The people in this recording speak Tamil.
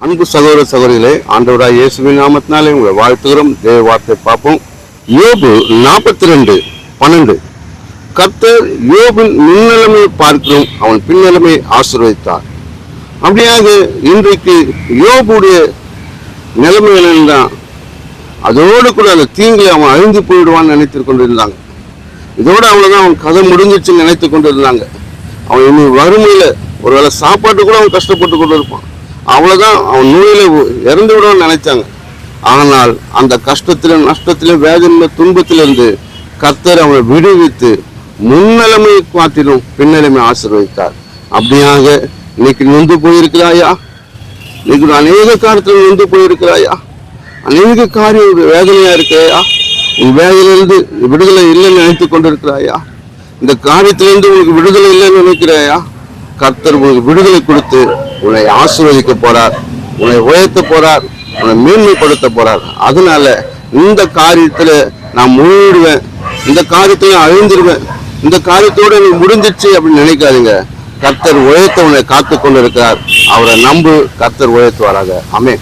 அன்பு சகோதர சகோதரிகளே, ஆண்டவராய் இயேசுவின் நாமத்தினாலே உங்களை வாழ்த்துகிறோம். தேவ வார்த்தை பார்ப்போம். யோபு 42:12. கர்த்தர் யோபின் முன்னிலைமையை பார்க்கிறோம், அவன் பின்னலைமையை ஆசீர்வதித்தார். அப்படியாக இன்றைக்கு யோபுடைய நிலைமை என்னன்னா, அதோடு கூட அந்த தீங்கில் அவன் அழிந்து போயிடுவான்னு நினைத்து கொண்டிருந்தாங்க. இதோடு அவ்வளோதான், அவன் கதை முடிஞ்சிச்சுன்னு நினைத்து கொண்டிருந்தாங்க. அவன் இன்னும் வறுமையில ஒருவேளை சாப்பாட்டு கூட அவன் கஷ்டப்பட்டு கொண்டு இருப்பான். அவ்வளோதான், அவன் நோயில இறந்து விடுவான்னு நினைச்சாங்க. ஆனால் அந்த கஷ்டத்திலும் நஷ்டத்திலும் வேதனையிலும் துன்பத்திலிருந்து கர்த்தர் அவனை விடுவித்து முன்னிலைமையை காட்டிலும் பின்னலைமை ஆசீர்வதித்தார். அப்படியாக இன்னைக்கு நொந்து போயிருக்கிறாயா? இன்னைக்கு அநேக காலத்தில் நொந்து போயிருக்கிறாயா? அநேக காரியம் வேதனையா இருக்கிறாயா? உன் வேதனையிலிருந்து விடுதலை இல்லைன்னு நினைத்து கொண்டிருக்கிறாயா? இந்த காரியத்திலிருந்து உனக்கு விடுதலை இல்லைன்னு நினைக்கிறாயா? கர்த்தர் உனக்கு விடுதலை கொடுத்து உன்னை ஆசீர்வதிக்க போறார், உன்னை உயர்த்த போறார், உன்னை மேன்மைப்படுத்த போறார். அதனால இந்த காரியத்துல நான் முழுவிடுவேன், இந்த காரியத்துல அழிந்துருவேன், இந்த காரியத்தோட நீ முடிஞ்சிச்சு அப்படின்னு நினைக்காதீங்க. கர்த்தர் உயர்த்த உன்னை காத்து கொண்டு இருக்கிறார். அவரை நம்பு, கர்த்தர் உயர்த்துவாராக. ஆமென்.